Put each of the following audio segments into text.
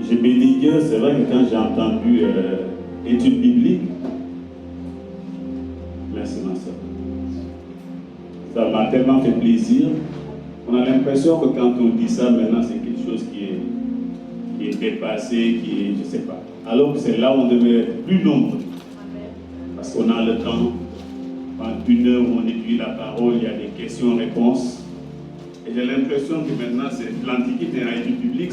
Je bénis Dieu, c'est vrai que quand j'ai entendu études bibliques, merci ma soeur, ça m'a tellement fait plaisir. On a l'impression que quand on dit ça maintenant, c'est quelque chose qui est dépassé, qui est, je ne sais pas. Alors que c'est là où on devait être plus nombreux. Parce qu'on a le temps, pendant une heure où on étudie la parole, il y a des questions-réponses. Et j'ai l'impression que maintenant, c'est l'Antiquité en études bibliques,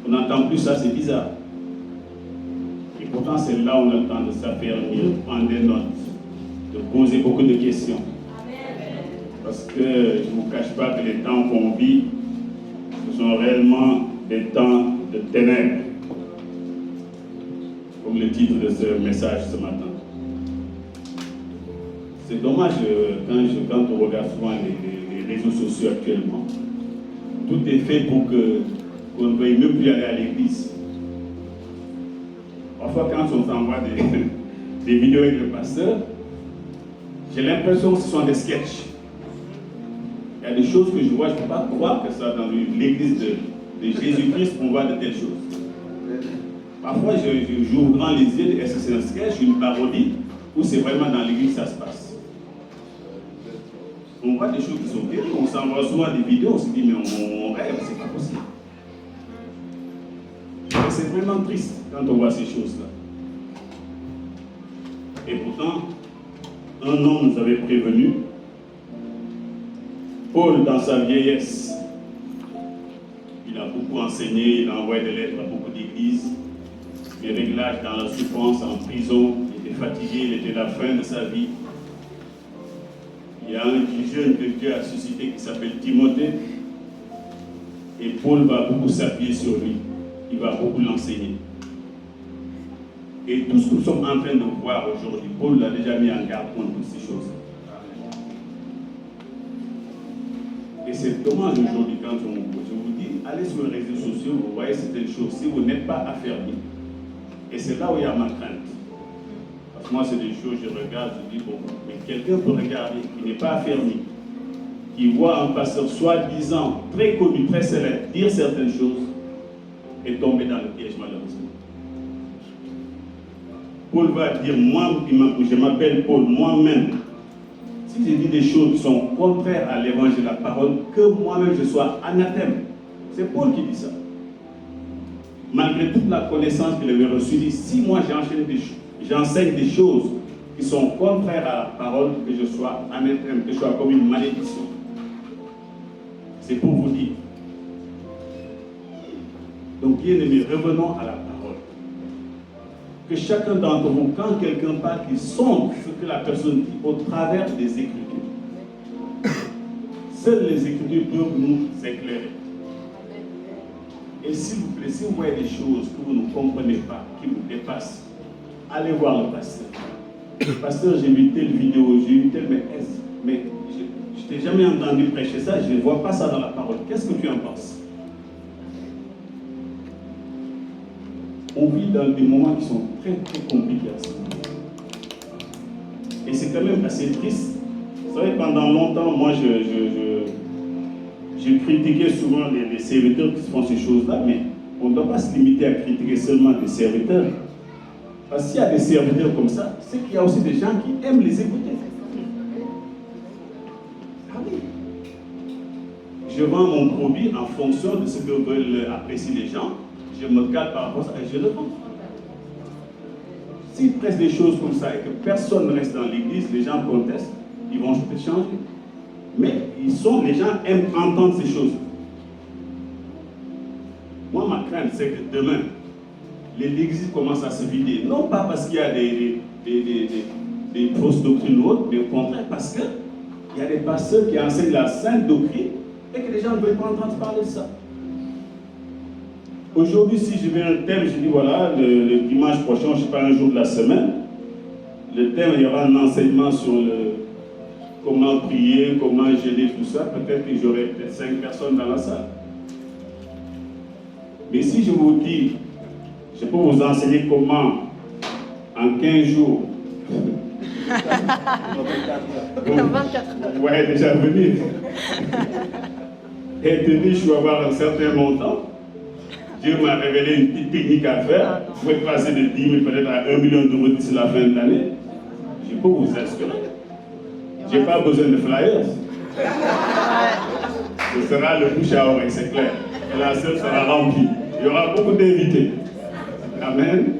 on n'entend plus ça, c'est bizarre. Et pourtant, c'est là où on a le temps de s'affermir, de prendre des notes, de poser beaucoup de questions. Parce que je ne vous cache pas que les temps qu'on vit, ce sont réellement des temps de ténèbres. Comme le titre de ce message ce matin. C'est dommage quand on regarde souvent les réseaux sociaux actuellement. Tout est fait pour qu'on ne veuille même plus aller à l'église. Parfois, quand on s'envoie des vidéos avec le pasteur, j'ai l'impression que ce sont des sketchs. Il y a des choses que je vois, je ne peux pas croire que ça dans l'église de Jésus-Christ, on voit de telles choses. Parfois, j'ouvre grand les yeux, est-ce que c'est un sketch, une parodie, ou c'est vraiment dans l'église que ça se passe? On voit des choses qui sont terribles, on s'envoie souvent des vidéos, on se dit, mais on rêve, c'est pas possible. Et c'est vraiment triste quand on voit ces choses-là. Et pourtant, un homme nous avait prévenu, Paul, dans sa vieillesse, il a beaucoup enseigné, il a envoyé des lettres à beaucoup d'églises. Mais avec l'âge, dans la souffrance, en prison, il était fatigué, il était à la fin de sa vie. Il y a un jeune que Dieu a suscité qui s'appelle Timothée. Et Paul va beaucoup s'appuyer sur lui. Il va beaucoup l'enseigner. Et tout ce que nous sommes en train de voir aujourd'hui, Paul l'a déjà mis en garde contre toutes ces choses. Et c'est dommage aujourd'hui quand je vous dis, allez sur les réseaux sociaux, vous voyez certaines choses. Si vous n'êtes pas affermi, et c'est là où il y a ma crainte. Parce que moi, c'est des choses, je regarde, je dis, bon, mais quelqu'un peut regarder, qui n'est pas affermi, qui voit un pasteur soi-disant, très connu, très célèbre, dire certaines choses, et tomber dans le piège, malheureusement. Paul va dire, moi, je m'appelle Paul, moi-même, si je dis des choses qui sont contraires à l'évangile de la parole, que moi-même je sois anathème. C'est Paul qui dit ça. Malgré toute la connaissance qu'il avait reçue, il dit, si moi j'enseigne des choses qui sont contraires à la parole, que je sois anathème, que je sois comme une malédiction. C'est pour vous dire. Donc, bien aimés, revenons à la parole. Que chacun d'entre vous, quand quelqu'un parle, qu'il sonde ce que la personne dit au travers des Écritures. Seules les Écritures peuvent nous éclairer. Et s'il vous plaît, si vous voyez des choses que vous ne comprenez pas, qui vous dépassent, allez voir le pasteur. Pasteur, j'ai vu telle vidéo, j'ai vu telle, mais je ne t'ai jamais entendu prêcher ça, je ne vois pas ça dans la parole. Qu'est-ce que tu en penses? On vit dans des moments qui sont très très compliqués à ce moment. Et c'est quand même assez triste. Vous savez, pendant longtemps, moi, j'ai critiqué souvent les serviteurs qui font ces choses-là, mais on ne doit pas se limiter à critiquer seulement des serviteurs. Parce qu'il y a des serviteurs comme ça, c'est qu'il y a aussi des gens qui aiment les écouter. Ah oui. Je vends mon produit en fonction de ce que veulent apprécier les gens. Je me cale par rapport à ça et je le vends. S'ils pressent des choses comme ça et que personne ne reste dans l'église, les gens contestent, ils vont peut-être changer. Mais les gens aiment entendre ces choses. Moi, ma crainte, c'est que demain, l'église commence à se vider. Non pas parce qu'il y a des fausses doctrines ou autres, mais au contraire parce qu'il y a des pasteurs qui enseignent la sainte doctrine et que les gens ne veulent pas entendre parler de ça. Aujourd'hui, si je mets un thème, je dis voilà, le dimanche prochain, je ne sais pas, un jour de la semaine, le thème, il y aura un enseignement sur comment prier, comment jeûner, tout ça. Peut-être que j'aurai peut-être 5 personnes dans la salle. Mais si je vous dis, je peux vous enseigner comment, en 15 jours, dans 24 heures. Ouais, déjà venu. Et tenir, je vais avoir un certain montant. Dieu m'a révélé une petite technique à faire. Vous pouvez passer de 10 000 peut-être à 1 million d'euros d'ici la fin de l'année. Je peux vous assurer. Je n'ai pas besoin de flyers. Ce sera le bouche à oreille, c'est clair. Et la salle sera remplie. Il y aura beaucoup d'invités. Amen.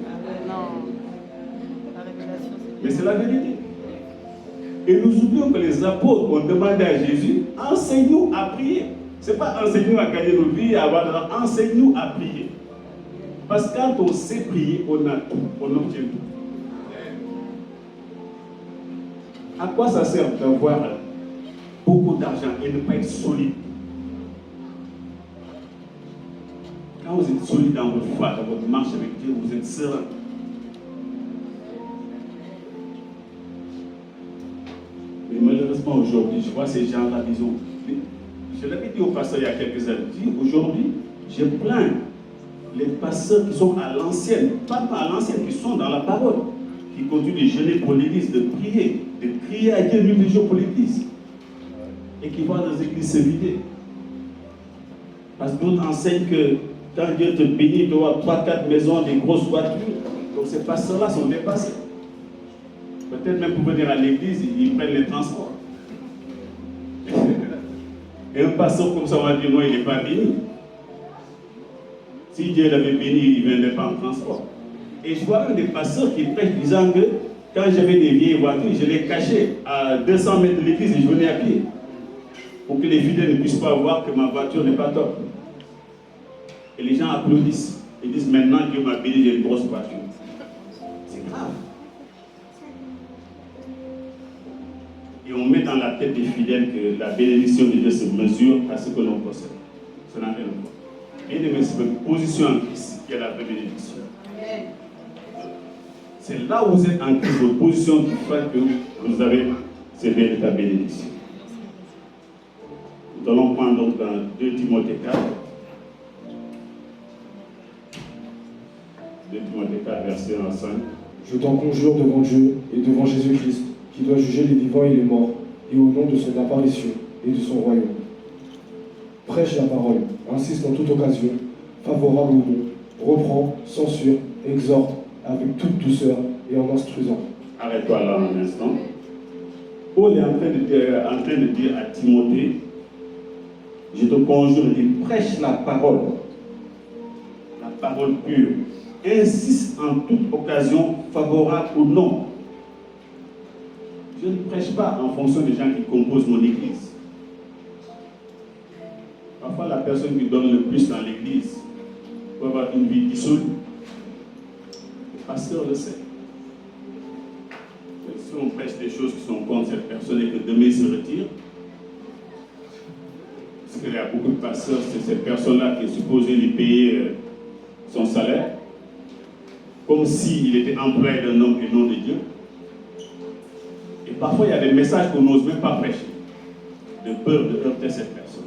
Mais c'est la vérité. Et nous oublions que les apôtres ont demandé à Jésus, enseigne-nous à prier. Ce n'est pas enseigne-nous à gagner nos vies, à avoir de l'argent, enseigne-nous à prier. Parce que quand on sait prier, on a tout, on obtient tout. À quoi ça sert d'avoir beaucoup d'argent et ne pas être solide? Quand vous êtes solide dans votre foi, dans votre marche avec Dieu, vous êtes serein. Mais malheureusement aujourd'hui, je vois ces gens-là, disons, je l'avais dit au pasteur il y a quelques années, aujourd'hui, je plains les pasteurs qui sont à l'ancienne, pas à l'ancienne, qui sont dans la parole, qui continuent de jeûner pour l'église, de prier, de crier à Dieu nuit et jour pour l'église, et qui vont dans les églises se vider. Parce que d'autres enseignent que quand Dieu te bénit, il doit avoir 3-4 maisons, des grosses voitures. Donc ces pasteurs-là sont dépassés. Peut-être même pour venir à l'église, ils prennent les transports. Et un pasteur comme ça, on va dire non, il n'est pas béni. Si Dieu l'avait béni, il ne viendrait pas en transport. Et je vois un des pasteurs qui prêche disant que quand j'avais des vieilles voitures, je les cachais à 200 mètres de l'église et je venais à pied. Pour que les fidèles ne puissent pas voir que ma voiture n'est pas top. Et les gens applaudissent. Ils disent maintenant Dieu m'a béni, j'ai une grosse voiture. C'est grave. Et on met dans la tête des fidèles que la bénédiction de Dieu se mesure à ce que l'on possède. Ça n'a rien à voir. Et de c'est votre position en Christ qui est la vraie bénédiction. C'est là où vous êtes en Christ, votre position qui fait que vous avez cette véritable bénédiction. Nous allons prendre donc dans 2 Timothée 4. 2 Timothée 4, verset 5. Je t'en conjure devant Dieu et devant Jésus-Christ, qui doit juger les vivants et les morts, et au nom de son apparition et de son royaume. Prêche la parole, insiste en toute occasion, favorable ou non, reprend, censure, exhorte, avec toute douceur et en instruisant. Arrête-toi là un instant. Paul est en train de dire à Timothée, je te conjure, il prêche la parole pure. Insiste en toute occasion, favorable ou non. Je ne prêche pas en fonction des gens qui composent mon église. Parfois, la personne qui donne le plus dans l'église peut avoir une vie dissoute. Le pasteur le sait. Et si on prêche des choses qui sont contre cette personne et que demain il se retire, parce qu'il y a beaucoup de pasteurs, c'est cette personne-là qui est supposée lui payer son salaire, comme s'il était employé d'un homme et non de Dieu. Et parfois, il y a des messages qu'on n'ose même pas prêcher, de peur de heurter cette personne.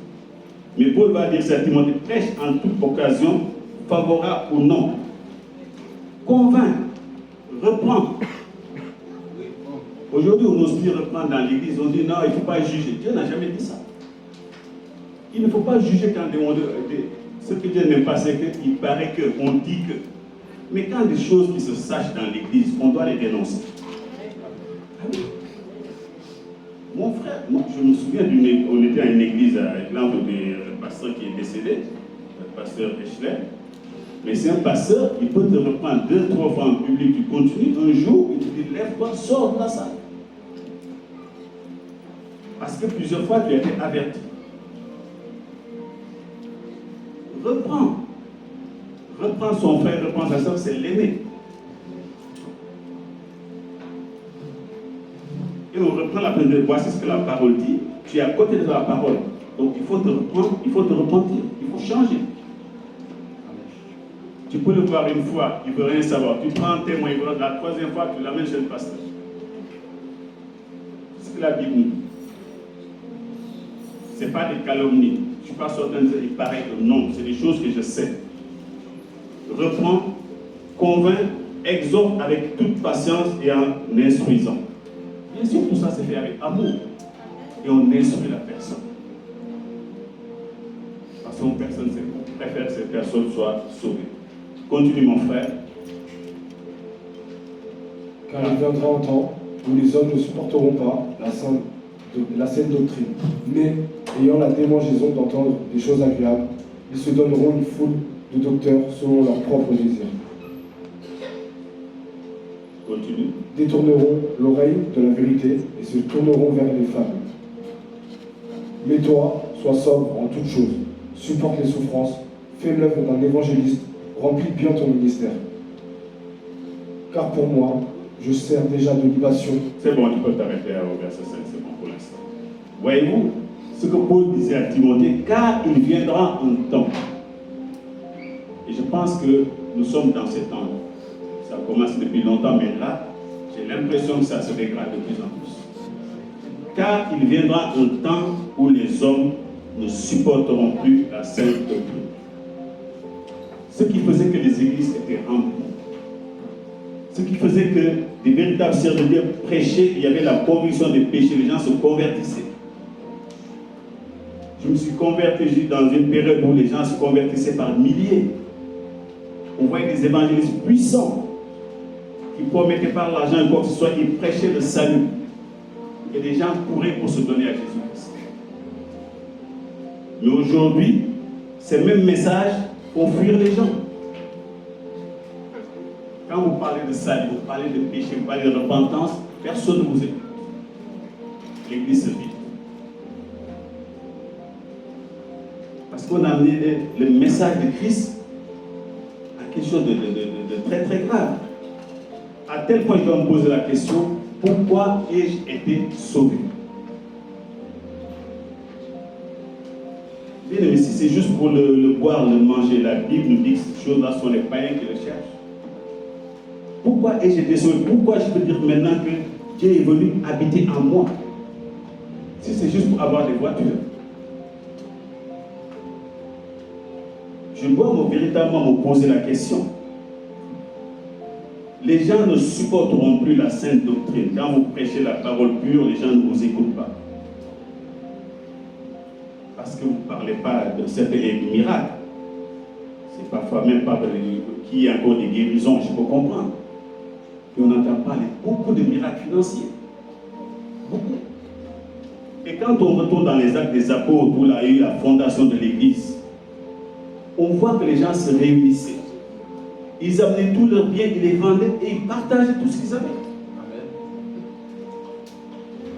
Mais Paul va dire à Timothée, prêche en toute occasion, favorable ou non. Convainc, reprend. Aujourd'hui, on n'ose plus reprendre dans l'église, on dit non, il ne faut pas juger. Dieu n'a jamais dit ça. Il ne faut pas juger quand ce que Dieu n'aime pas, c'est qu'il paraît qu'on dit que. Mais quand des choses qui se sachent dans l'église, on doit les dénoncer. Ah oui. Mon frère, moi, je me souviens on était à une église avec l'exemple du pasteur qui est décédé, le pasteur Echler. Mais c'est un pasteur, il peut te reprendre 2-3 fois en public, tu continues, un jour, il te dit lève-toi, sors de la salle. Parce que plusieurs fois, tu as été averti. Reprends son frère, reprends sa soeur, c'est l'aimer. Et on reprend la peine de voici ce que la parole dit. Tu es à côté de la parole. Donc il faut te reprendre, il faut te repentir, il faut changer. Tu peux le voir une fois, il ne veut rien savoir. Tu prends un témoin, il veut la 3e fois, tu l'amènes chez le pasteur. C'est ce que la Bible dit. Ce n'est pas des calomnies. Je ne suis pas certain de dire il paraît que non, c'est des choses que je sais. Reprends, convainc, exhorte avec toute patience et en instruisant. Bien sûr, tout ça c'est fait avec amour. Et on instruit la personne. Parce que personne ne sait pas. préfère que cette personne soit sauvée. Continue, mon frère. Car il viendra un temps où les hommes ne supporteront pas la saine doctrine, mais ayant la démangeaison d'entendre des choses agréables, ils se donneront une foule de docteurs selon leurs propres désirs. Continue. Détourneront l'oreille de la vérité et se tourneront vers les fables. Mais toi, sois sobre en toutes choses, supporte les souffrances, fais l'œuvre d'un évangéliste, remplis bien ton ministère. Car pour moi, je sers déjà de libation. C'est bon, tu peux t'arrêter au verset 5, c'est bon pour l'instant. Voyez-vous ce que Paul disait à Timothée, car il viendra un temps. Et je pense que nous sommes dans ce temps. Ça commence depuis longtemps, mais là, j'ai l'impression que ça se dégrade de plus en plus. Car il viendra un temps où les hommes ne supporteront plus la sainte doctrine. Ce qui faisait que les églises étaient remplies. Ce qui faisait que des véritables serviteurs de Dieu prêchaient, il y avait la conviction des péchés, les gens se convertissaient. Je me suis converti dans une période où les gens se convertissaient par milliers. On voyait des évangélistes puissants qui promettaient par l'argent et quoi que ce soit, ils prêchaient le salut. Et les gens couraient pour se donner à Jésus-Christ. Mais aujourd'hui, ces mêmes messages font fuir les gens. Quand vous parlez de salut, vous parlez de péché, vous parlez de repentance, personne ne vous écoute. L'église se vide. Parce qu'on a amené le message de Christ à quelque chose de très très grave. À tel point, je dois me poser la question, pourquoi ai-je été sauvé? Bien aimé, si c'est juste pour le boire, le manger, la Bible nous dit que ces choses-là sont les païens qui le cherchent. Pourquoi ai-je été sauvé? Pourquoi je peux dire maintenant que Dieu est venu habiter en moi? Si c'est juste pour avoir des voitures. Je dois véritablement me poser la question. Les gens ne supporteront plus la sainte doctrine. Quand vous prêchez la parole pure, les gens ne vous écoutent pas. Parce que vous ne parlez pas de certains miracles. C'est parfois même pas qu'il y a encore des guérisons, je peux comprendre. Et on entend parler beaucoup de miracles financiers. Beaucoup. Et quand on retourne dans les actes des apôtres, où il y a eu la fondation de l'église, on voit que les gens se réunissaient. Ils amenaient tous leurs biens, ils les vendaient et ils partageaient tout ce qu'ils avaient.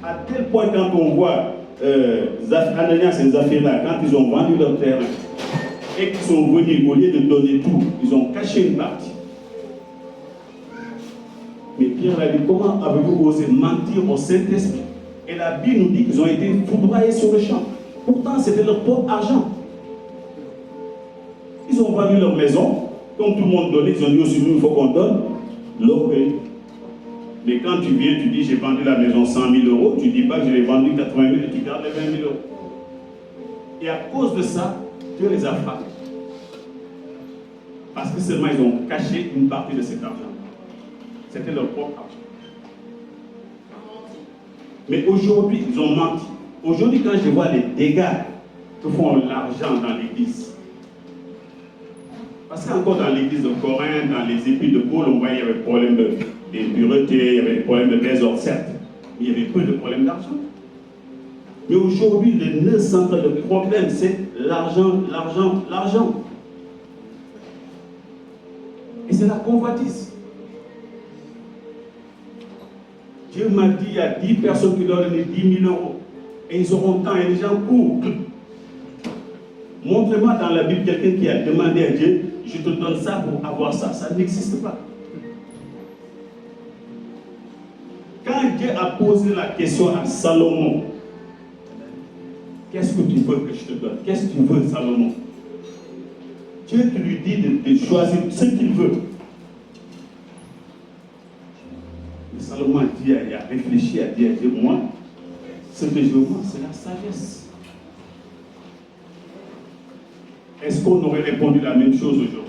À tel point, quand on voit Ananias et Zaphira, quand ils ont vendu leur terrain et qu'ils sont venus, au lieu de donner tout, ils ont caché une partie. Mais Pierre a dit, comment avez-vous osé mentir au Saint-Esprit? Et la Bible nous dit qu'ils ont été foudroyés sur le champ. Pourtant, c'était leur propre argent. Ils ont vendu leur maison, comme tout le monde donnait, ils ont dit aussi, nous, il faut qu'on donne l'orgueil. Mais quand tu viens, tu dis, j'ai vendu la maison 100 000 euros, tu ne dis pas que je l'ai vendu 80 000 et tu gardes les 20 000 euros. Et à cause de ça, Dieu les a frappés. Parce que seulement ils ont caché une partie de cet argent. C'était leur propre argent. Mais aujourd'hui, ils ont menti. Aujourd'hui, quand je vois les dégâts que font l'argent dans l'église, parce qu'encore dans l'église de Corinthe, dans les épis de Paul, on voyait qu'il y avait des problèmes d'impureté, il y avait des problèmes de désordre, certes, mais il y avait peu de problèmes d'argent. Mais aujourd'hui, le nœud central, le problème, c'est l'argent, l'argent, l'argent. Et c'est la convoitise. Dieu m'a dit, il y a 10 personnes qui doivent donner 10 000 euros. Et ils auront tant, et les gens courent. Montrez-moi dans la Bible quelqu'un qui a demandé à Dieu, je te donne ça pour avoir ça. Ça n'existe pas. Quand Dieu a posé la question à Salomon, qu'est-ce que tu veux que je te donne? Qu'est-ce que tu veux, Salomon? Dieu te lui dit de choisir ce qu'il veut. Et Salomon il a réfléchi, a dit à Dieu, moi, ce que je veux, c'est la sagesse. Est-ce qu'on aurait répondu la même chose aujourd'hui?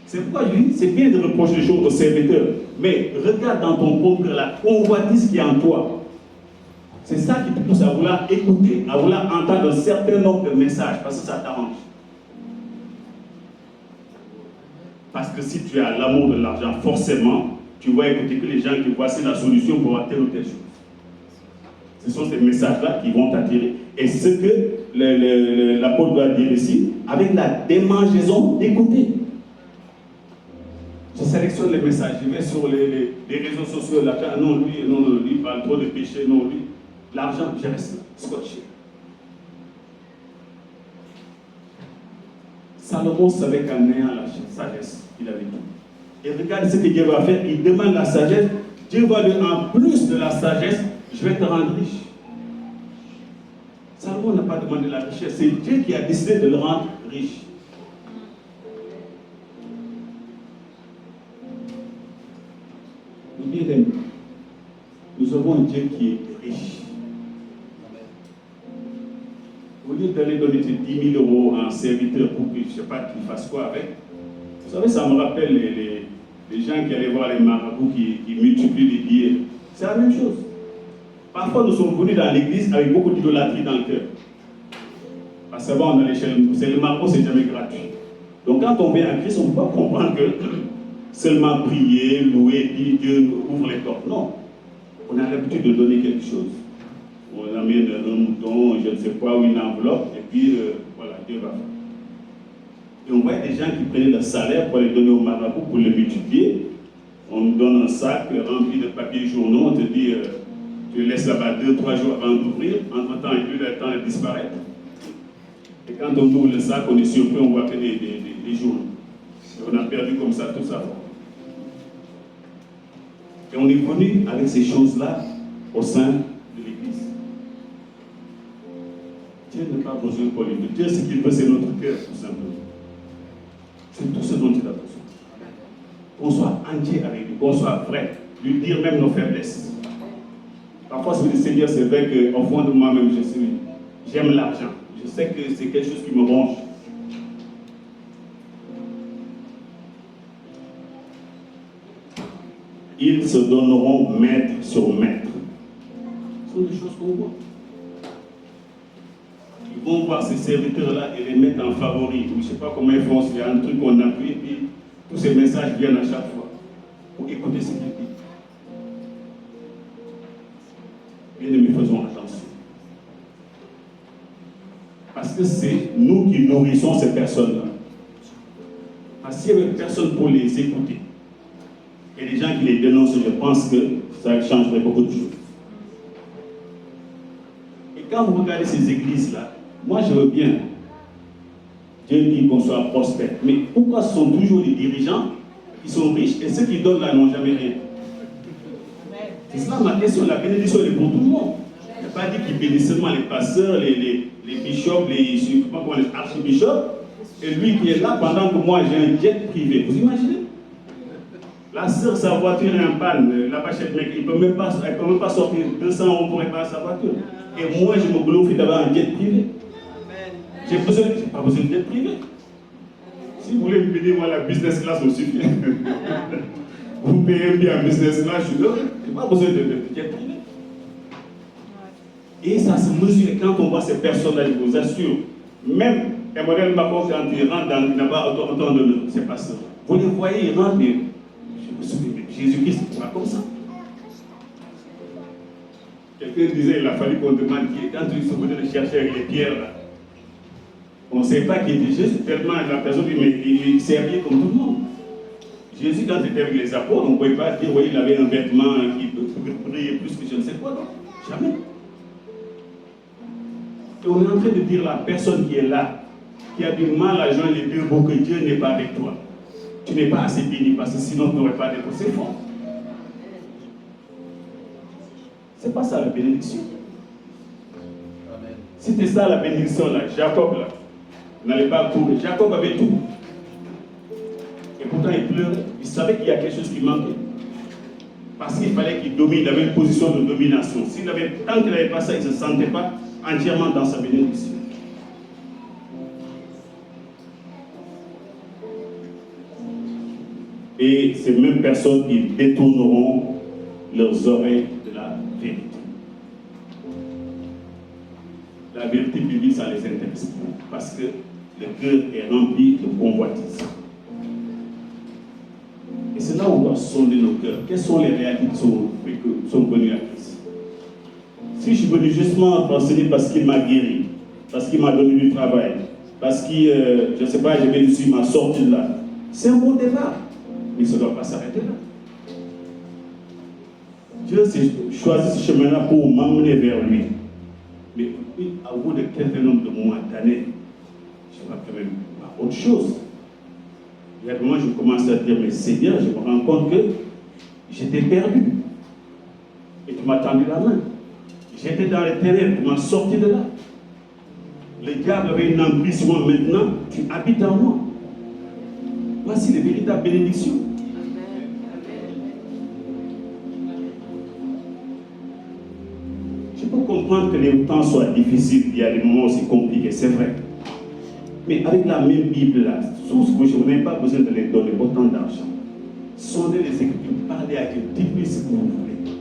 C'est pourquoi je dis, c'est bien de reprocher les choses aux serviteurs, mais regarde dans ton propre cœur la convoitise qui est en toi. C'est ça qui te pousse à vouloir écouter, à vouloir entendre un certain nombre de messages, parce que ça t'arrange. Parce que si tu as l'amour de l'argent, forcément, tu vas écouter que les gens qui voient la solution pour avoir telle ou telle chose. Ce sont ces messages-là qui vont t'attirer. Et ce que l'apôtre doit dire ici, avec la démangeaison d'écouter. Je sélectionne les messages, je vais sur les réseaux sociaux, là, non, lui, il parle trop de péché, non, lui. L'argent, je reste scotché. Salomon savait qu'en ayant la sagesse, il avait tout. Et regarde ce que Dieu va faire, il demande la sagesse, Dieu va dire en plus de la sagesse, je vais te rendre riche. Salomon n'a pas demandé la richesse, c'est Dieu qui a décidé de le rendre riche. Nous avons un Dieu qui est riche. Au lieu d'aller donner 10 000 euros à un serviteur pour que je ne sais pas qu'il fasse quoi avec, vous savez, ça me rappelle les gens qui allaient voir les marabouts qui multiplient les billets. C'est la même chose. Parfois, nous sommes venus dans l'église avec beaucoup d'idolâtrie dans le cœur. Parce qu'avant, on allait chez le marabout, c'est jamais gratuit. Donc, quand on vient à Christ, on ne peut pas comprendre que seulement prier, louer, puis Dieu ouvre les portes. Non. On a l'habitude de donner quelque chose. On amène un mouton, je ne sais quoi, ou une enveloppe, et puis voilà, Dieu va faire. Et on voit des gens qui prenaient leur salaire pour les donner au marabout, pour le multiplier. On nous donne un sac rempli de papiers journaux, on te dit, tu le laisses là-bas 2-3 jours avant d'ouvrir, entre-temps, il a eu le temps de disparaître. Et quand on ouvre le sac, on est surpris, on voit que des journaux. Et on a perdu comme ça tout ça. Et on est venu avec ces choses-là au sein de l'Église. Dieu n'a pas besoin de polémique. Dieu, ce qu'il veut, c'est notre cœur, tout simplement. C'est tout ce dont il a besoin. Qu'on soit entier avec lui, qu'on soit vrai, lui dire même nos faiblesses. Parfois, je me dis, Seigneur, c'est vrai qu'au fond de moi-même, j'aime l'argent. Je sais que c'est quelque chose qui me ronge. Ils se donneront maître sur maître. Ce sont des choses qu'on voit. Ils vont voir ces serviteurs-là et les mettre en favori. Je ne sais pas comment ils font, il y a un truc qu'on appuie et puis tous ces messages viennent à chaque fois pour écouter ce qu'ils disent. Bien aimés, faisons attention. Parce que c'est nous qui nourrissons ces personnes-là. Parce qu'il y avait personne pour les écouter. Et les gens qui les dénoncent, je pense que ça changerait beaucoup de choses. Et quand vous regardez ces églises-là, moi je veux bien, Dieu dit qu'on soit prospère. Mais pourquoi ce sont toujours les dirigeants qui sont riches et ceux qui donnent là n'ont jamais rien? C'est cela ma question, la bénédiction est pour tout le monde. Il n'y a pas dit qu'il bénit seulement les pasteurs, les bishops, les archibishops, et lui qui est là pendant que moi j'ai un jet privé. Vous imaginez? La sœur, sa voiture est en panne, la pachette, mec, elle ne peut même pas sortir 200 € pour réparer sa voiture. Et moi, je me glorifie d'avoir un jet privé. J'ai pas besoin de jet privé. Si vous voulez me payer, moi, la business class me suffit. Vous me payez bien en business class, je suis là. Je n'ai pas besoin de jet privé. Et ça se mesure quand on voit ces personnes-là, je vous assure. Même Emmanuel Macron, quand il rentre dans il n'a pas autant de c'est pas ça. Vous les voyez, ils rentrent, mais Jésus-Christ, c'est pas comme ça. Quelqu'un disait, il a fallu qu'on demande qui est quand ils sont venus le chercher avec les pierres là. On ne sait pas qui était Jésus, tellement la personne dit, mais il s'est habillé comme tout le monde. Jésus, quand il était avec les apôtres, on ne pouvait pas dire, oui, il avait un vêtement qui brillait plus que je ne sais quoi, non. Jamais. Et on est en train de dire la personne qui est là, qui a du mal à joindre les deux bouts, que Dieu n'est pas avec toi. Tu n'es pas assez béni parce que sinon tu n'aurais pas d'être. C'est faux. C'est pas ça la bénédiction. Amen. C'était ça la bénédiction là, Jacob là, n'allait pas courir. Jacob avait tout. Et pourtant il pleurait. Il savait qu'il y a quelque chose qui manquait. Parce qu'il fallait qu'il domine, il avait une position de domination. Tant qu'il n'avait pas ça, il ne se sentait pas entièrement dans sa bénédiction. Et ces mêmes personnes qui détourneront leurs oreilles de la vérité. la vérité biblique, ça les intéresse pas. Parce que le cœur est rempli de convoitise. Et c'est là où on doit sonder nos cœurs. Quelles sont les réalités qui sont venues à Christ? Si je suis venu justement enseigner parce qu'il m'a guéri, parce qu'il m'a donné du travail, parce que, je ne sais pas, j'ai réussi ma sortie de là, c'est un bon départ. Mais ça ne doit pas s'arrêter là. Dieu a choisi ce chemin-là pour m'emmener vers lui. Mais au bout de quelques nombre de mois, d'années, je vais quand même à autre chose. Et à un moment, je commence à dire, mais Seigneur, je me rends compte que j'étais perdu. Et tu m'as tendu la main. J'étais dans les ténèbres, tu m'as sorti de là. Le diable avait une emprise sur moi, maintenant, tu habites en moi. Voici les véritables bénédictions. Je peux comprendre que les temps soient difficiles, il y a des moments aussi compliqués, c'est vrai. Mais avec la même Bible là, tout ce que je n'ai pas besoin de les donner autant d'argent. Sondez les Écritures, parlez à Dieu, dites-lui ce que vous voulez.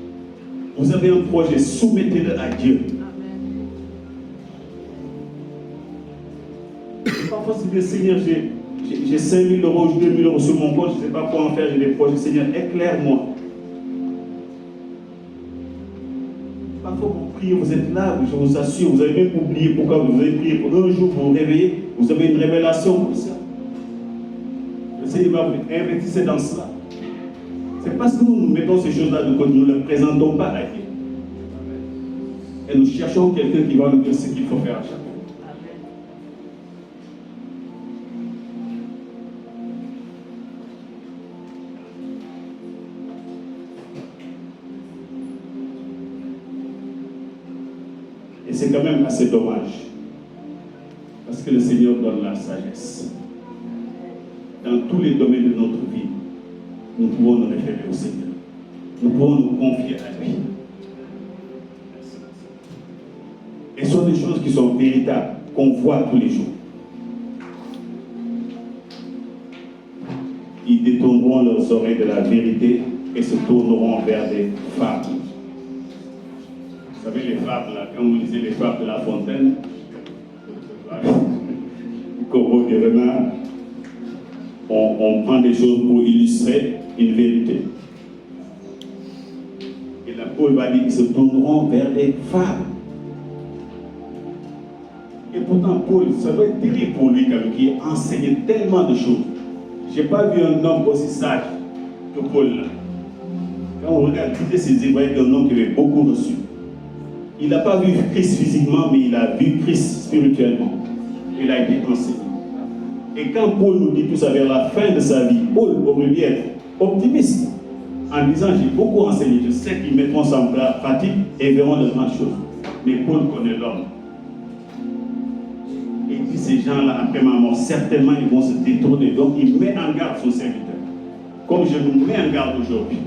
Vous avez un projet, soumettez-le à Dieu. C'est pas facile de Seigneur, j'ai 5 000 euros, j'ai 2 000 euros sur mon compte, je ne sais pas quoi en faire, j'ai des projets. Seigneur, éclaire-moi. Parfois vous priez, vous êtes là, je vous assure, vous avez même oublié pourquoi vous avez prié. Pour un jour, vous vous réveillez, vous avez une révélation comme ça. Le Seigneur va vous dire, investissez dans cela. C'est parce que nous mettons ces choses-là de côté, nous ne les présentons pas à Dieu. Et nous cherchons quelqu'un qui va nous dire ce qu'il faut faire à chaque fois. Et c'est quand même assez dommage. Parce que le Seigneur donne la sagesse. Dans tous les domaines de notre vie, nous pouvons nous référer au Seigneur. Nous pouvons nous confier à lui. Et ce sont des choses qui sont véritables, qu'on voit tous les jours. Ils détourneront leurs oreilles de la vérité et se tourneront vers des fables. Vous savez, les fables, là, quand vous lisez les fables de La Fontaine, Corbeau de Renard, on prend des choses pour illustrer une vérité. Et la Paul va dire qu'ils se tourneront vers des fables. Et pourtant, Paul, ça doit être terrible pour lui, qui a enseigné tellement de choses. Je n'ai pas vu un homme aussi sage que Paul. Là. Quand on regarde ses idées, vous voyez qu'un homme qui avait beaucoup reçu. Il n'a pas vu Christ physiquement, mais il a vu Christ spirituellement. Il a été enseigné. Et quand Paul nous dit tout ça vers la fin de sa vie, Paul aurait dû être optimiste en disant j'ai beaucoup enseigné, je sais qu'ils mettront ça en pratique et verront de grandes choses. Mais Paul connaît l'homme. Et puis ces gens-là, après ma mort, certainement ils vont se détourner. Donc il met en garde son serviteur. Comme je nous mets en garde aujourd'hui.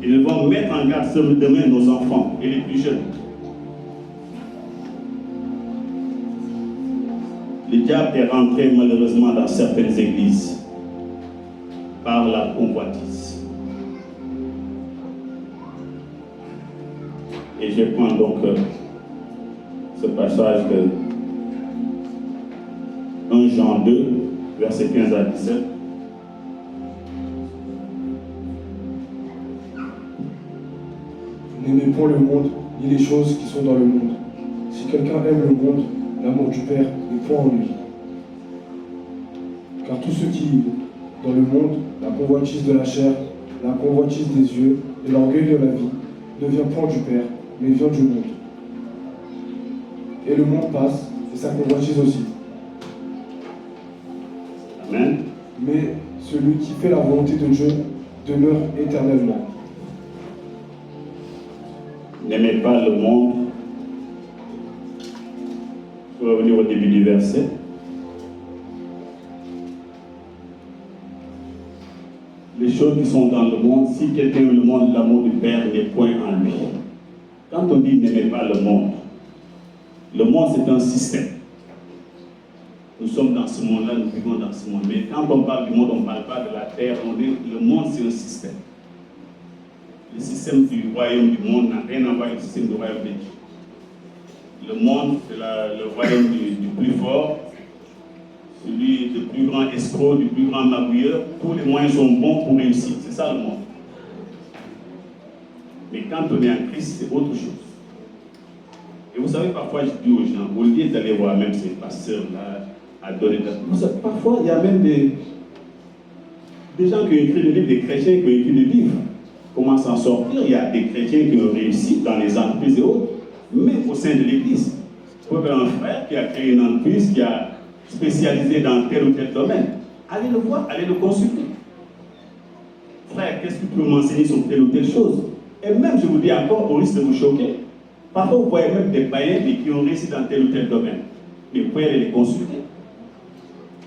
Ils vont mettre en garde demain nos enfants et les plus jeunes. Le diable est rentré malheureusement dans certaines églises par la convoitise. Et je prends donc ce passage de 1 Jean 2, versets 15 à 17. N'aimez point le monde, ni les choses qui sont dans le monde. Si quelqu'un aime le monde, l'amour du Père n'est point en lui. Car tout ce qui est dans le monde, la convoitise de la chair, la convoitise des yeux et l'orgueil de la vie, ne vient point du Père, mais vient du monde. Et le monde passe, et sa convoitise aussi. Amen. Mais celui qui fait la volonté de Dieu demeure éternellement. N'aimez pas le monde. Il faut revenir au début du verset. Les choses qui sont dans le monde, si quelqu'un aime le monde, l'amour du Père n'est point en lui. Quand on dit n'aimez pas le monde c'est un système. Nous sommes dans ce monde-là, nous vivons dans ce monde. Mais quand on parle du monde, on ne parle pas de la terre, on dit le monde c'est un système. Le système du royaume du monde n'a rien à voir avec le système du royaume de Dieu. le monde, c'est le royaume du plus fort, celui du plus grand escroc, du plus grand magouilleur. Tous les moyens sont bons pour réussir. C'est ça le monde. Mais quand on est en Christ, c'est autre chose. Et vous savez, parfois, je dis aux gens, au lieu d'aller voir même ces pasteurs-là, à donner de la... Parfois, il y a même des gens qui ont écrit des livres, des chrétiens qui ont écrit des livres. Comment s'en sortir? Il y a des chrétiens qui ont réussi dans les entreprises et autres, même au sein de l'Église. Vous avez un frère qui a créé une entreprise, qui a spécialisé dans tel ou tel domaine. Allez le voir, allez le consulter. Frère, qu'est-ce que tu peux m'enseigner sur telle ou telle chose? Et même, je vous dis encore, au risque de vous choquer, parfois vous voyez même des païens qui ont réussi dans tel ou tel domaine. Mais vous pouvez aller les consulter.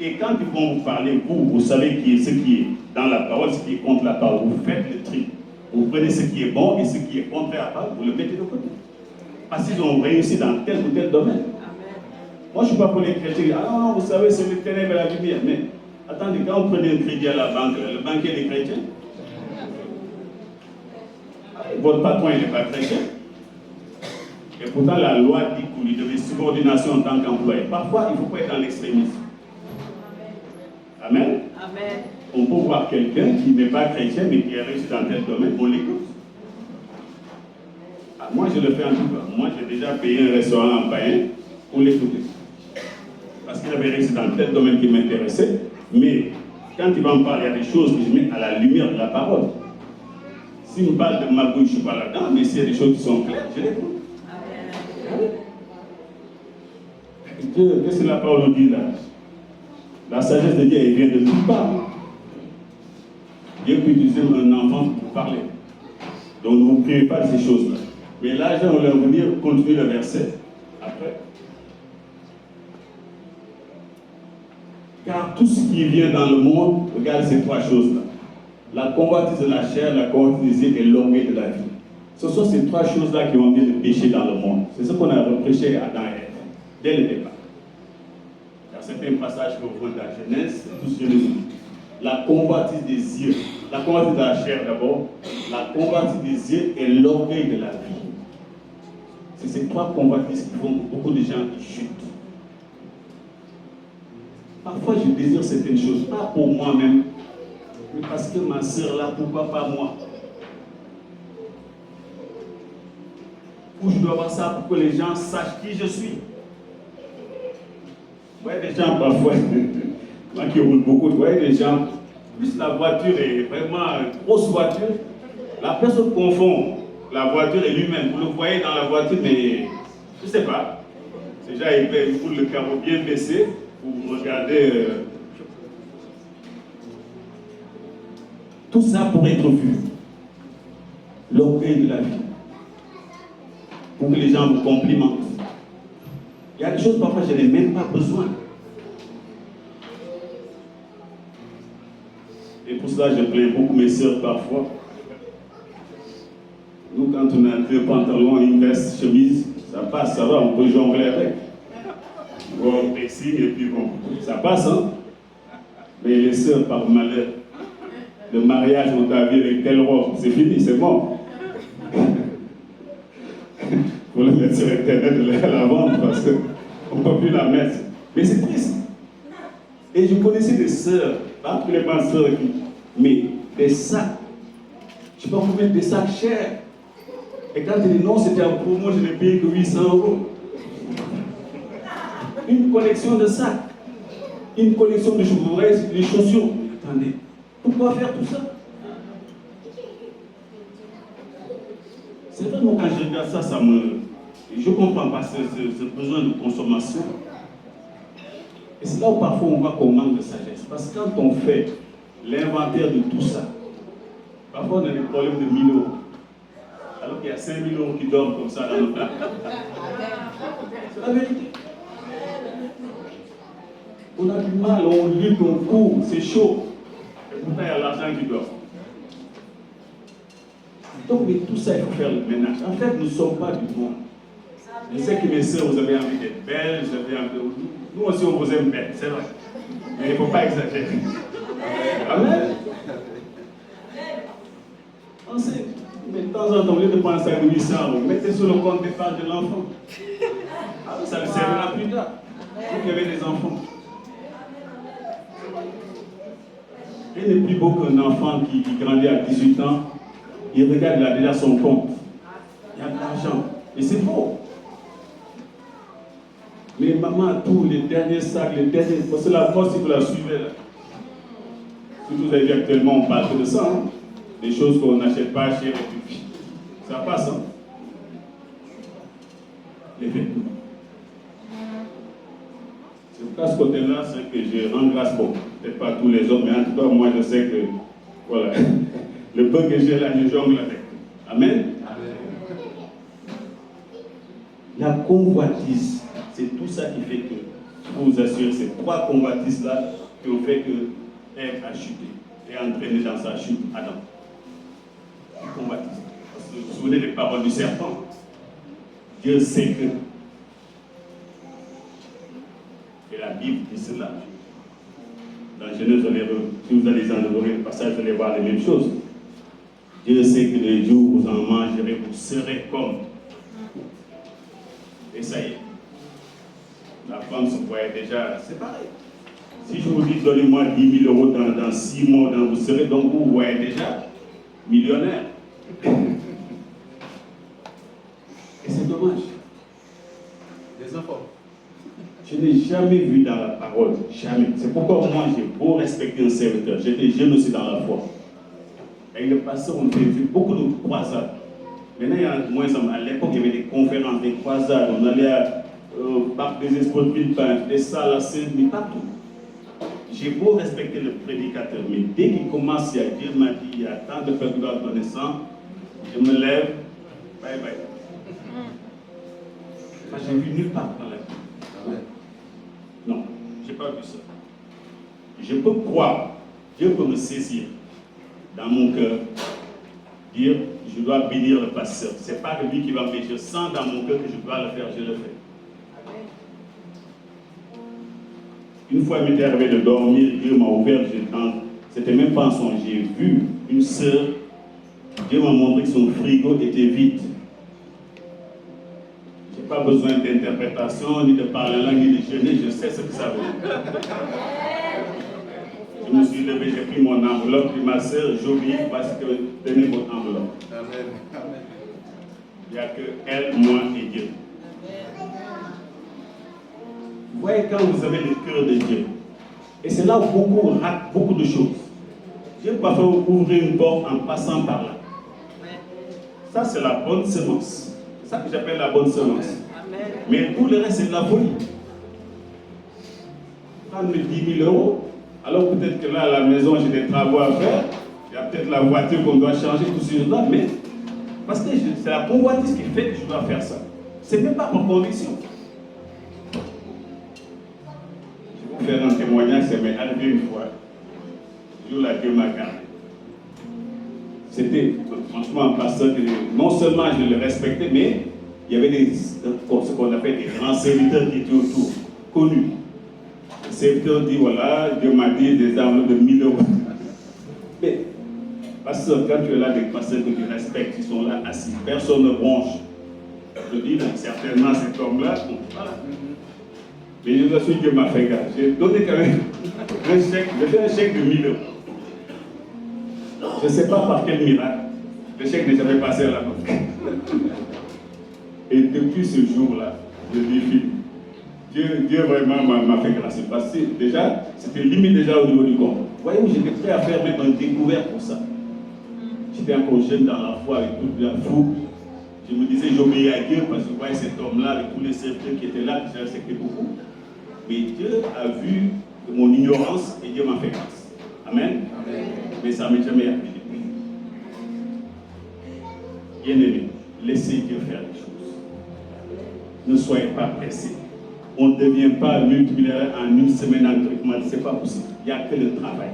Et quand ils vont vous parler, vous savez ce qui est dans la parole, ce qui est contre la parole. Vous faites le tri. Vous prenez ce qui est bon et ce qui est contraire à la parole, vous le mettez de côté. Parce qu'ils ont réussi dans tel ou tel domaine. Moi, je ne suis pas pour les chrétiens. Ah non, vous savez, c'est le ténèbre et la lumière. Mais attendez, quand vous prenez un crédit à la banque, le banquier est chrétien. Votre patron, il n'est pas chrétien. Et pourtant, la loi dit qu'il devait subordination en tant qu'employé. Parfois, il ne faut pas être dans l'extrémisme. Amen. Amen. On peut voir quelqu'un qui n'est pas chrétien, mais qui a réussi dans tel domaine, on l'écoute. Ah, moi, je le fais en tout cas. Moi, j'ai déjà payé un restaurant en païen pour l'écouter. Parce qu'il avait réussi dans tel domaine qui m'intéressait. Mais quand il va me parler, il y a des choses que je mets à la lumière de la parole. S'il me parle de magouille, je ne suis pas là-dedans, mais s'il y a des choses qui sont claires, je l'écoute. Dieu, qu'est-ce que la parole nous dit là? La sagesse de Dieu, elle vient de nulle part. Dieu peut utiliser un enfant pour parler. Donc ne vous priez pas de ces choses-là. Mais là, je vais vous dire, continuez le verset. Après. Car tout ce qui vient dans le monde, regarde ces trois choses-là. La convoitise de la chair, la convoitise des yeux et l'orgueil de la vie. Ce sont ces trois choses-là qui ont envie de pécher dans le monde. C'est ce qu'on a reproché à Adam et Ève, dès le départ. Il y a certains passages que vous voyez dans la Genèse, c'est tout ce que je dis. La convoitise des yeux, la convoitise de la chair d'abord, la convoitise des yeux et l'orgueil de la vie. C'est ces trois convoitises qui font beaucoup de gens qui chutent. Parfois, je désire certaines choses, pas pour moi-même, mais parce que ma soeur là, pourquoi pas moi? Ou je dois avoir ça pour que les gens sachent qui je suis. Vous voyez des gens parfois, moi qui roule beaucoup, vous voyez des gens, plus la voiture est vraiment une grosse voiture, la personne confond la voiture et lui-même. Vous le voyez dans la voiture, mais je ne sais pas. Déjà, il roule le carreau bien baissé, vous regardez. Tout ça pour être vu. L'orgueil de la vie. Pour que les gens vous complimentent. Il y a des choses parfois je n'ai même pas besoin. Et pour cela je plains beaucoup mes soeurs parfois. Nous quand on a deux pantalons, une veste, chemise, ça passe, ça va, on peut jongler avec. Bon, pressing et puis bon, ça passe hein. Mais les soeurs par malheur, le mariage on t'a vu avec telle robe, c'est fini, c'est bon. Pour le mettre sur Internet, la vendre parce qu'on ne peut plus la mettre. Mais c'est triste. Et je connaissais des sœurs, pas tous les pasteurs, mais des sacs. Je ne sais pas vous mettre des sacs chers. Et quand il dit non, c'était en promo, je n'ai payé que 800 €. Une collection de sacs, une collection de chaussures, des chaussures. Attendez, pourquoi faire tout ça? C'est vraiment quand je regarde ça, je ne comprends pas ce besoin de consommation. Et c'est là où parfois on voit qu'on manque de sagesse. Parce que quand on fait l'inventaire de tout ça, parfois on a des problèmes de 1000 €. Alors qu'il y a 5000 € qui dorment comme ça dans le plat. C'est la vérité. On a du mal, on lutte, on court, c'est chaud. Et pourtant il y a l'argent qui dort. Donc, mais tout ça, il faut faire le ménage. En fait, nous ne sommes pas du monde. Je sais que mes soeurs, vous avez envie d'être belles, vous avez envie de... Nous aussi, on vous aime belle, c'est vrai. Mais il ne faut pas exagérer. Amen. Mais temps en temps, au lieu de penser à 800 euros, mettez sur le compte d'épargne de l'enfant. Ah, ça le servira plus tard. Vous qui avez des enfants. Il n'est plus beau qu'un enfant qui grandit à 18 ans, il regarde, il a déjà son compte. Il y a de l'argent. Et c'est faux. Mais maman, tous les derniers sacs, parce que la force, si vous la suivez là. Surtout, vous avez vu actuellement, on parle de ça. Hein? Des choses qu'on n'achète pas chez les filles. Ça passe, hein? Les vêtements. C'est pourquoi ce côté-là, c'est que je rends grâce pour. Peut-être pas tous les hommes, mais en tout cas, moi, je sais que, voilà, le peu que j'ai là, je jongle avec. Amen. La convoitise, c'est tout ça qui fait que, je vous assure, ces trois convoitises-là qui ont fait que Ève a chuté et entraîné dans sa chute Adam. La convoitise. Parce que vous vous souvenez des paroles du serpent. Dieu sait que. Et la Bible dit cela. Dans Genèse, si vous allez en ouvrir le passage, vous allez voir les mêmes choses. Dieu sait que le jour où vous en mangerez, vous serez comme. Et ça y est. La femme se voyait déjà, c'est pareil. Si je vous dis, donnez-moi 10 000 euros dans 6 mois, vous serez, donc vous voyez déjà millionnaire. Et c'est dommage. Les enfants. Je n'ai jamais vu dans la parole, jamais. C'est pourquoi moi j'ai beau respecter un serviteur. J'étais jeune aussi dans la foi. Avec le pasteur, on fait beaucoup de croisades. Maintenant, il y a moins, à l'époque, il y avait des conférences, des croisades. On allait au parc des Expos de Villepin, des salles à Saint-Denis, partout. J'ai beau respecter le prédicateur, mais dès qu'il commence, Dieu m'a dit, il y a tant de peuples dans le naissant, je me lève, bye bye. Ça, j'ai vu nulle part dans la vie. Non, je n'ai pas vu ça. Je peux croire, Dieu peut me saisir dans mon cœur, dire, je dois bénir le pasteur. Ce n'est pas lui qui va me bénir. Je sens dans mon cœur que je dois le faire, je le fais. Une fois, il m'était arrivé de dormir, Dieu m'a ouvert, c'était même pas un songe, j'ai vu une sœur, Dieu m'a montré que son frigo était vide. Je n'ai pas besoin d'interprétation, ni de parler langue, ni de jeûner, je sais ce que ça veut dire. Je me suis levé, j'ai pris mon enveloppe, puis ma sœur, j'obéis parce que tenez votre enveloppe. Amen. Il n'y a que elle, moi et Dieu. Vous voyez, quand vous avez le cœur de Dieu, et c'est là où beaucoup ratent beaucoup de choses. Dieu parfois ouvrir une porte en passant par là. Ça, c'est la bonne semence. C'est ça que j'appelle la bonne semence. Amen. Mais tout le reste, c'est de la folie. Prendre 10 000 euros, alors peut-être que là, à la maison, j'ai des travaux à faire. Il y a peut-être la voiture qu'on doit changer, tout ce là, mais parce que c'est la convoitise qui fait que je dois faire ça. Ce n'est même pas pour conviction. Je vais vous faire un témoignage, ça m'est arrivé une fois. Le jour là, Dieu m'a gardé. C'était franchement un pasteur que non seulement je le respectais, mais il y avait ce qu'on appelle des grands serviteurs qui étaient autour, connus. Le serviteur dit voilà, Dieu m'a dit des enveloppes de 1000 euros. Mais, pasteur, quand tu es là, des pasteurs que tu respectes, ils sont là assis, personne ne bronche. Je dis, donc, certainement cet homme-là, bon, voilà. Mais je vous assure, Dieu m'a fait gaffe. J'ai donné quand même un chèque, j'ai fait un chèque de 1000 euros. Je ne sais pas par quel miracle, le chèque n'est jamais passé à la banque. Et depuis ce jour-là, je dis, Dieu vraiment m'a fait grâce. Parce que déjà, c'était limite déjà au niveau du compte. Vous voyez, j'étais prêt à faire même un découvert pour ça. J'étais encore jeune dans la foi avec toute la fou. Je me disais, j'obéis à Dieu parce que vous voyez cet homme-là avec tous les serviteurs qui étaient là, je respectais beaucoup. Mais Dieu a vu mon ignorance et Dieu m'a fait grâce. Amen. Amen. Mais ça ne m'est jamais arrivé. Bien-aimés, laissez Dieu faire les choses. Ne soyez pas pressés. On ne devient pas multimillionnaire en une semaine en traitement. Ce n'est pas possible. Il n'y a que le travail.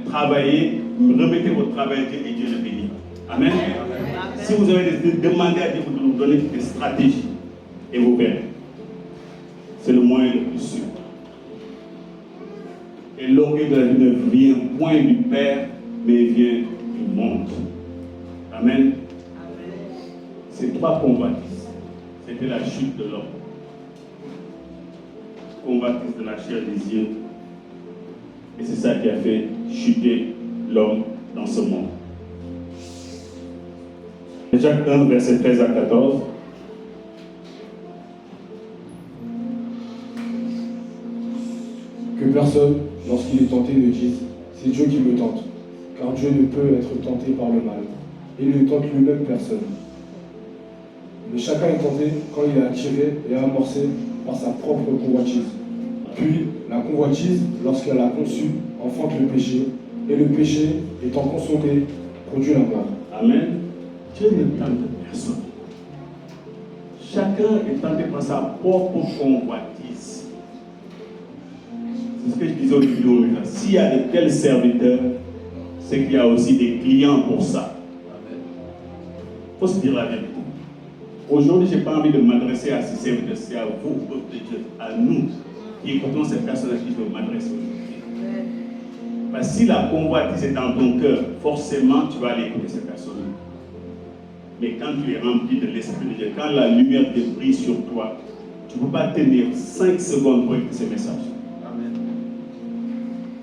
Travaillez, remettez votre travail à Dieu et Dieu le bénit. Amen. Amen. Si vous avez demandé à Dieu de vous donner des stratégies, et vous verrez. C'est le moyen le plus sûr. Et l'orgueil de la vie ne vient point du Père, mais vient du monde. Amen. Ces 3 convoitises, c'était la chute de l'homme. Convoitise de la chair, des yeux. Et c'est ça qui a fait chuter l'homme dans ce monde. Jacques 1, verset 13 à 14. Que personne, lorsqu'il est tenté, ne dise « C'est Dieu qui me tente », car Dieu ne peut être tenté par le mal, et il ne tente lui-même personne. Mais chacun est tenté quand il est attiré et amorcé par sa propre convoitise. Puis, la convoitise, lorsqu'elle a conçu, enfante le péché, et le péché, étant consommé, produit la mort. Amen. Dieu ne tente personne. Chacun est tenté par sa propre convoitise. C'est ce que je disais au début. S'il y a de tels serviteurs, c'est qu'il y a aussi des clients pour ça. Il faut se dire la vérité. Aujourd'hui, je n'ai pas envie de m'adresser à ces serviteurs, c'est à vous, peuple de Dieu, à nous, qui écoutons cette personne à qui je veux m'adresser aujourd'hui. Parce que si la convoitise est dans ton cœur, forcément, tu vas aller écouter cette personne. Mais quand tu es rempli de l'Esprit de Dieu, quand la lumière te brille sur toi, tu ne peux pas tenir 5 secondes pour écouter ces messages. Amen.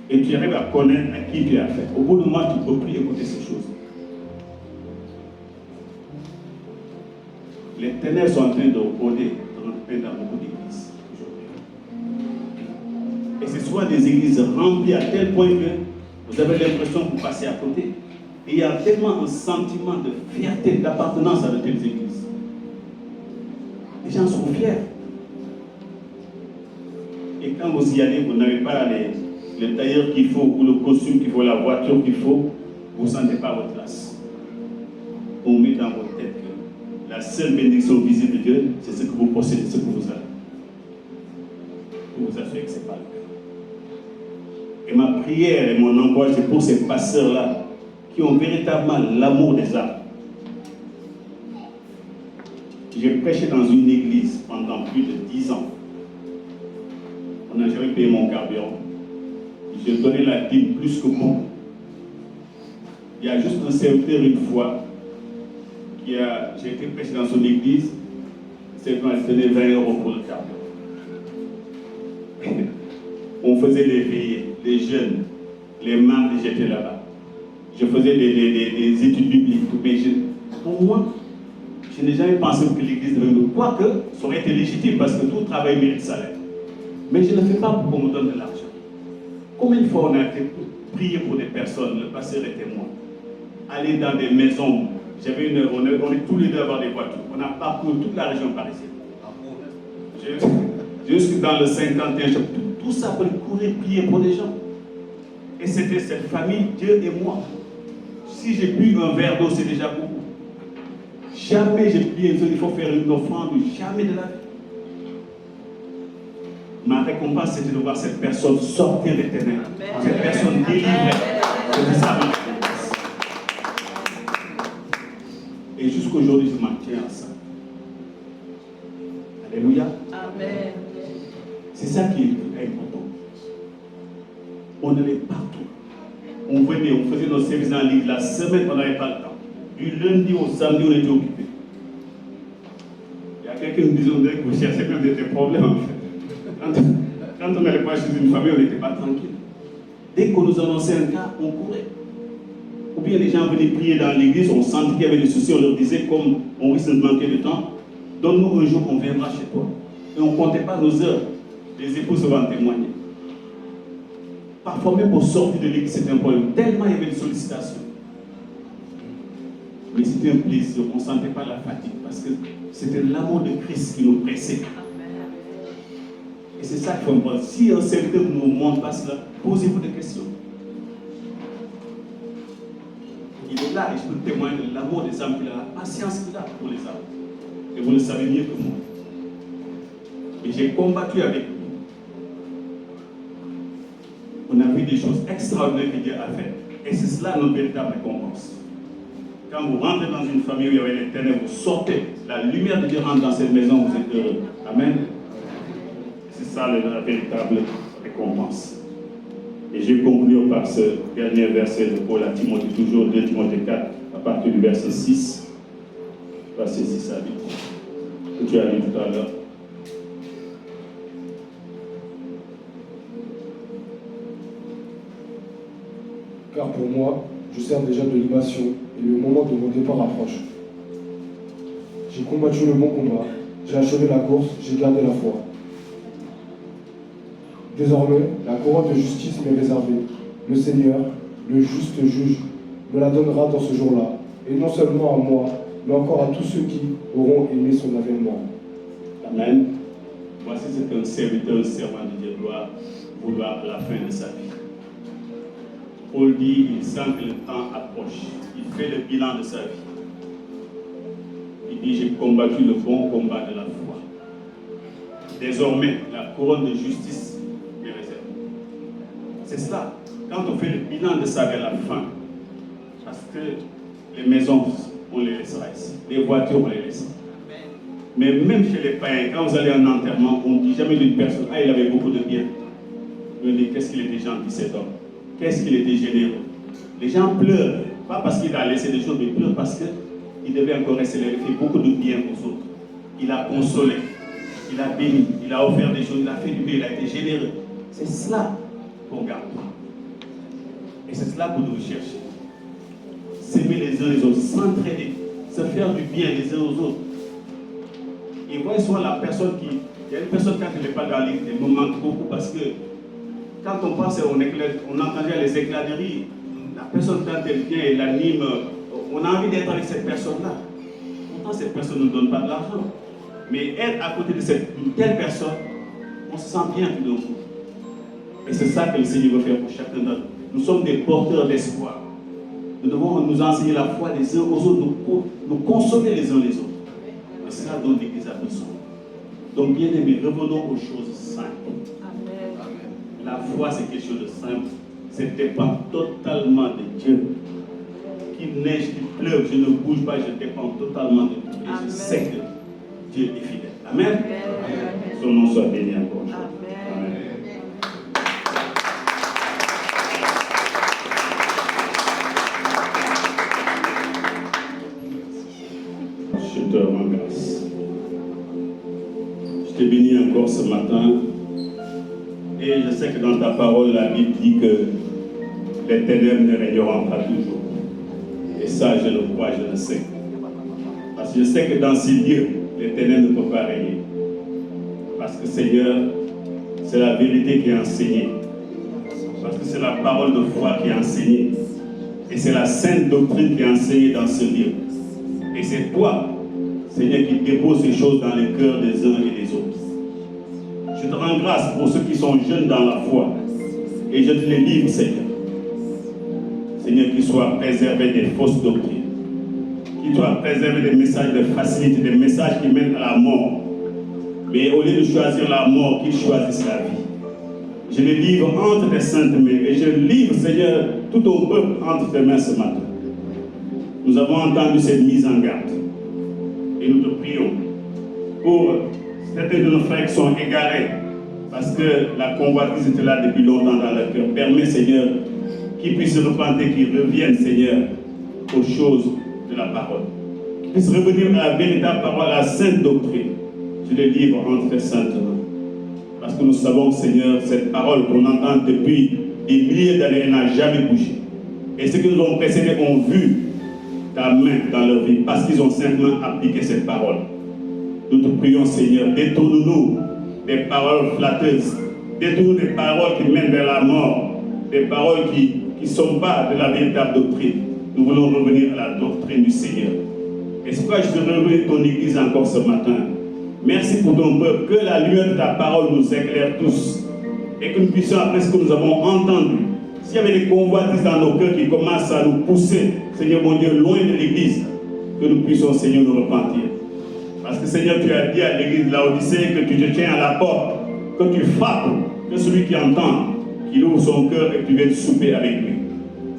Et tu arrives à connaître à qui tu as affaire. Au bout de moi, tu ne peux plus écouter ces choses. Les ténèbres sont en train de rôder dans beaucoup d'églises aujourd'hui. Et ce sont des églises remplies à tel point que vous avez l'impression que vous passez à côté. Et il y a tellement un sentiment de fierté, d'appartenance à de telles églises. Les gens sont fiers. Et quand vous y allez, vous n'avez pas le tailleur qu'il faut, ou le costume qu'il faut, la voiture qu'il faut, vous ne sentez pas votre place. On met dans votre tête que la seule bénédiction visible de Dieu, c'est ce que vous possédez, ce que vous avez. Pour vous assurer que ce n'est pas le cas. Et ma prière et mon encouragement, c'est pour ces pasteurs-là qui ont véritablement l'amour des âmes. J'ai prêché dans une église pendant plus de 10 ans. On n'a jamais payé mon carburant. J'ai donné la dîme plus que beaucoup. Il y a juste un serviteur une fois j'ai été prêché dans son église. C'est quand elle donnait 20 € pour le carburant. On faisait les veillées, les jeunes, les mardis, j'étais là-bas. Je faisais des études bibliques. Mais pour moi, je n'ai jamais pensé que l'église devait me... Quoique, ça aurait été légitime parce que tout travail mérite salaire. Mais je ne le fais pas pour qu'on me donne de l'argent. Combien de fois on a été prié pour des personnes, le pasteur est témoin, aller dans des maisons. On est tous les deux à avoir des voitures. On a parcouru toute la région parisienne. Je suis dans le 51, tout ça pour courir, prier pour des gens. Et c'était cette famille, Dieu et moi. Si j'ai bu un verre d'eau, c'est déjà beaucoup. Jamais j'ai prié, il faut faire une offrande, jamais de la vie. Ma récompense, c'était de voir cette personne sortir des ténèbres. Cette personne délivrée. C'était ça ma récompense. Et jusqu'aujourd'hui, je m'en tiens à ça. Alléluia. Amen. C'est ça qui est important. On allait partout. On venait, on faisait nos services dans l'église. La semaine, on n'avait pas le temps. Du lundi au samedi, on était occupés. Il y a quelqu'un qui nous disait, on dirait que vous cherchez même des problèmes en fait. Quand on n'allait pas chez une famille, on n'était pas tranquille. Dès qu'on nous annonçait un cas, on courait. Ou bien les gens venaient prier dans l'église, on sentait qu'il y avait des soucis, on leur disait, comme on risque de manquer de temps, donne-nous un jour, on viendra chez toi. Et on ne comptait pas nos heures. Les époux se vont témoigner. Parfois même pour sortir de l'église, c'était un problème. Tellement il y avait de sollicitations. Mais c'était un plaisir, on ne sentait pas la fatigue parce que c'était l'amour de Christ qui nous pressait. Et c'est ça qu'il faut me voir. Si un serviteur ne nous montre pas cela, posez-vous des questions. Il est là et je peux témoigner de l'amour des âmes qu'il a, la patience qu'il a pour les âmes. Et vous le savez mieux que moi. Et j'ai combattu avec lui. On a vu des choses extraordinaires que Dieu a fait. Et c'est cela notre véritable récompense. Quand vous rentrez dans une famille où il y avait les ténèbres, vous sortez, la lumière de Dieu rentre dans cette maison, vous êtes heureux. Amen. C'est ça la véritable récompense. Et je vais conclure par ce dernier verset de Paul à Timothée, toujours 2 Timothée 4, à partir du verset 6. va saisir sa vie. Que tu as dit tout à l'heure. Car pour moi, je sers déjà de libation et le moment de mon départ approche. J'ai combattu le bon combat, j'ai achevé la course, j'ai gardé la foi. Désormais, la couronne de justice m'est réservée. Le Seigneur, le juste juge, me la donnera dans ce jour-là, et non seulement à moi, mais encore à tous ceux qui auront aimé son avènement. Amen. Voici ce qu'un serviteur, un servant de Dieu doit vouloir à la fin de sa vie. Paul dit, il sent que le temps approche. Il fait le bilan de sa vie. Il dit, j'ai combattu le bon combat de la foi. Désormais, la couronne de justice est réservée. C'est cela. Quand on fait le bilan de sa vie à la fin, parce que les maisons, on les laissera ici. Les voitures, on les laissera. Mais même chez les païens, quand vous allez à un enterrement, on ne dit jamais d'une personne, ah, il avait beaucoup de biens. On dit, qu'est-ce qu'il était gentil cet homme? Qu'est-ce qu'il était généreux? Les gens pleurent, pas parce qu'il a laissé des choses, mais pleurent parce qu'il devait encore rester là. Il fait beaucoup de bien aux autres. Il a consolé, il a béni, il a offert des choses, il a fait du bien, il a été généreux. C'est cela qu'on garde. Et c'est cela que nous cherchons. S'aimer les uns les autres, s'entraider, se faire du bien les uns aux autres. Et voyez souvent la personne qui... Il y a une personne quand elle n'est pas dans l'église, elle me manque beaucoup parce que quand on passe, on entend les éclats de rire. La personne, quand elle vient, elle anime, on a envie d'être avec cette personne-là. Pourtant, cette personne ne nous donne pas de l'argent. Mais être à côté de une telle personne, on se sent bien tout d'un coup. Et c'est ça que le Seigneur veut faire pour chacun d'entre nous. Nous sommes des porteurs d'espoir. Nous devons nous enseigner la foi les uns aux autres, nous consoler les uns les autres. Et c'est là dont l'Église a besoin. Donc, bien aimés, revenons aux choses simples. La foi, c'est quelque chose de simple. C'est dépend totalement de Dieu. Qu'il neige, qu'il pleuve, je ne bouge pas, je dépends totalement de Dieu. Et je sais que Dieu est fidèle. Amen. Amen. Son nom soit béni encore. Amen. Je te rends grâce. Je te bénis encore ce matin. Et je sais que dans ta parole, la Bible dit que les ténèbres ne régneront pas toujours. Et ça, je le crois, je le sais. Parce que je sais que dans ces lieux, les ténèbres ne peuvent pas régner. Parce que Seigneur, c'est la vérité qui est enseignée. Parce que c'est la parole de foi qui est enseignée. Et c'est la sainte doctrine qui est enseignée dans ce lieu. Et c'est toi, Seigneur, qui dépose ces choses dans les cœurs des uns et des autres. Je te rends grâce pour ceux qui sont jeunes dans la foi. Et je te les livre, Seigneur. Seigneur, qu'ils soient préservés des fausses doctrines. Qu'ils soient préservés des messages de facilité, des messages qui mènent à la mort. Mais au lieu de choisir la mort, qu'ils choisissent la vie. Je les livre entre tes saintes mains. Et je livre, Seigneur, tout ton peuple entre tes mains ce matin. Nous avons entendu cette mise en garde. Et nous te prions pour certains de nos frères qui sont égarés, parce que la convoitise était là depuis longtemps dans leur cœur. Permets, Seigneur, qu'ils puissent se repentir, qu'ils reviennent, Seigneur, aux choses de la parole. Qu'ils puissent revenir à la véritable parole, à la sainte doctrine. Je les livre entre tes saintes mains. Parce que nous savons, Seigneur, cette parole qu'on entend depuis des milliers d'années, elle n'a jamais bougé. Et ceux qui nous ont précédés ont vu ta main dans leur vie, parce qu'ils ont simplement appliqué cette parole. Nous te prions, Seigneur, détourne-nous des paroles flatteuses, détourne-nous des paroles qui mènent vers la mort, des paroles qui ne sont pas de la véritable doctrine. Nous voulons revenir à la doctrine du Seigneur. Et c'est pourquoi je te remercie ton Église encore ce matin. Merci pour ton peuple, que la lumière de ta parole nous éclaire tous, et que nous puissions, après ce que nous avons entendu, s'il y avait des convoitises dans nos cœurs qui commencent à nous pousser, Seigneur mon Dieu, loin de l'Église, que nous puissions, Seigneur, nous repentir. Parce que, Seigneur, tu as dit à l'Église de Laodicée que tu te tiens à la porte, que tu frappes, que celui qui entend, qu'il ouvre son cœur et que tu viennes souper avec lui.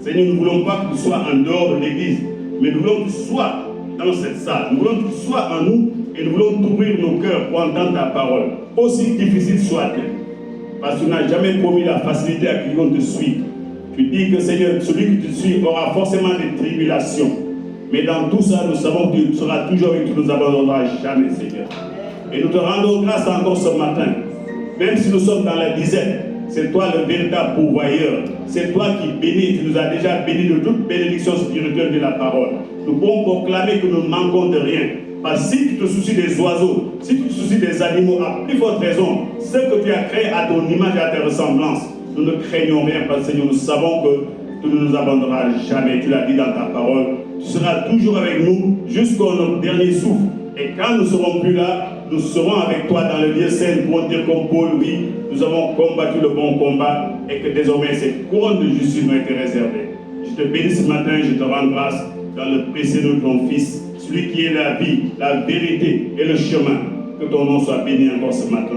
Seigneur, nous ne voulons pas que tu sois en dehors de l'Église, mais nous voulons que tu sois dans cette salle. Nous voulons que tu sois en nous et nous voulons t'ouvrir nos cœurs pour entendre ta parole, aussi difficile soit-elle. Parce que tu n'as jamais promis la facilité à quiconque te suit. Tu dis que, Seigneur, celui qui te suit aura forcément des tribulations. Mais dans tout ça, nous savons que tu seras toujours avec nous, tu ne nous abandonneras jamais, Seigneur. Et nous te rendons grâce encore ce matin. Même si nous sommes dans la disette, c'est toi le véritable pourvoyeur. C'est toi qui bénis. Tu nous as déjà bénis de toute bénédiction spirituelle de la parole. Nous pouvons proclamer que nous ne manquons de rien. Parce que si tu te soucies des oiseaux, si tu te soucies des animaux, à plus forte raison, ce que tu as créé à ton image et à ta ressemblance, nous ne craignons rien parce que Seigneur, nous savons que tu ne nous abandonneras jamais. Tu l'as dit dans ta parole. Tu seras toujours avec nous jusqu'au notre dernier souffle. Et quand nous ne serons plus là, nous serons avec toi dans le lieu saint pour dire comme Paul, oui, nous avons combattu le bon combat et que désormais cette couronne de justice nous a été réservée. Je te bénis ce matin, je te rends grâce dans le précieux de ton Fils, celui qui est la vie, la vérité et le chemin. Que ton nom soit béni encore ce matin.